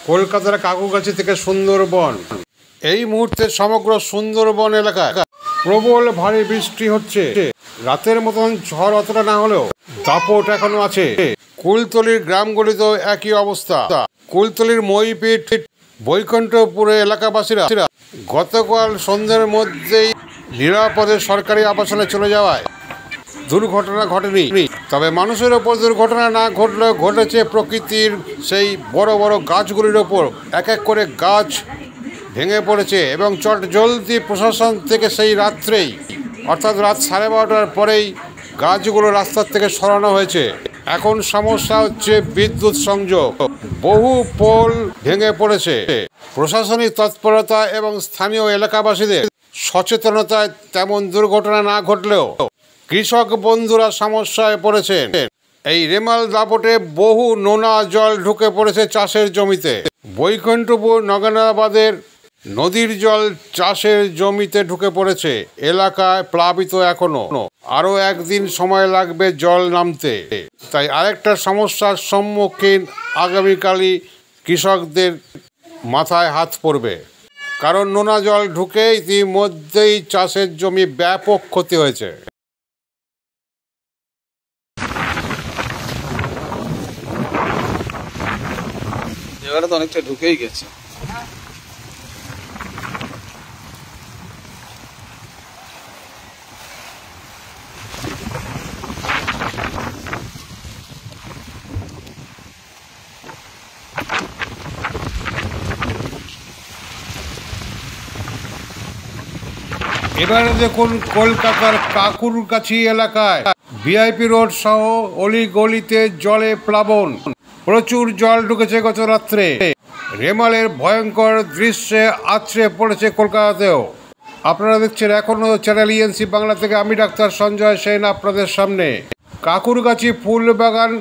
কলকাতার কাকুরগাছি থেকে সুন্দরবন। এই মুহূর্তে সমগ্র সুন্দরবন এলাকায় প্রবল ভারী বৃষ্টি হচ্ছে। রাতের মতন ঝড় অতটা না হলেও দাপট এখনো আছে। কুলতলির গ্রামগুলিতেও একই অবস্থা। কুলতলির মইপিঠ বৈকুণ্ঠপুরে এলাকাবাসীরা গতকাল সন্ধ্যের মধ্যেই নিরাপদে সরকারি আবাসনে চলে যাওয়ায় দুর্ঘটনা ঘটেনি। তবে মানুষের ওপর দুর্ঘটনা না ঘটলেও ঘটেছে প্রকৃতির সেই বড় বড় গাছগুলির ওপর। এক এক করে গাছ ভেঙে পড়েছে এবং চটজলদি প্রশাসন থেকে সেই রাত্রেই অর্থাৎ রাত 12:30টার পরেই গাছগুলো রাস্তার থেকে সরানো হয়েছে। এখন সমস্যা হচ্ছে বিদ্যুৎ সংযোগ। বহু পোল ভেঙে পড়েছে। প্রশাসনিক তৎপরতা এবং স্থানীয় এলাকাবাসীদের সচেতনতায় তেমন দুর্ঘটনা না ঘটলেও কৃষক বন্ধুরা সমস্যায় পড়েছেন। এই রেমাল দাপটে বহু নোনা জল ঢুকে পড়েছে চাষের জমিতে। বৈকুণ্ঠপুর নগেন্দ্রাবাদের নদীর জল চাষের জমিতে ঢুকে পড়েছে। এলাকায় প্লাবিত এখনো। আরও একদিন সময় লাগবে জল নামতে। তাই আরেকটা সমস্যার সম্মুখীন আগামীকালই কৃষকদের মাথায় হাত পড়বে। কারণ নোনা জল ঢুকে ইতিমধ্যেই চাষের জমি ব্যাপক ক্ষতি হয়েছে। এবারে তো অনেকটা ঢুকেই গেছে। এবারে দেখুন কলকাতার কাকুরগাছি এলাকায় ভিআইপি রোড সহ অলিগলিতে জলে প্লাবন। প্রচুর জল ঢুকেছে গত রাত্রে। রেমালের ভয়ঙ্কর দৃশ্যে আছড়ে পড়েছে কলকাতাতেও। আপনারা দেখছেন এখনো চ্যানেল ইএনসি বাংলা থেকে আমি ডাক্তার সঞ্জয় সেন আপনাদের সামনে। কাকুরগাছি ফুলবাগান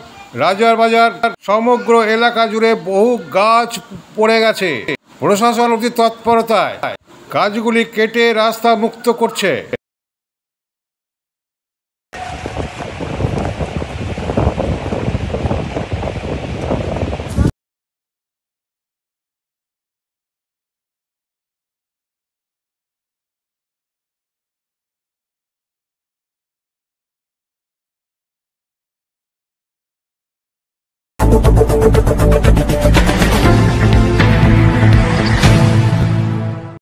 রাজার বাজার সমগ্র এলাকা জুড়ে বহু গাছ পড়ে গেছে। প্রশাসন অতি তৎপরতায় গাছগুলি কেটে রাস্তা মুক্ত করছে।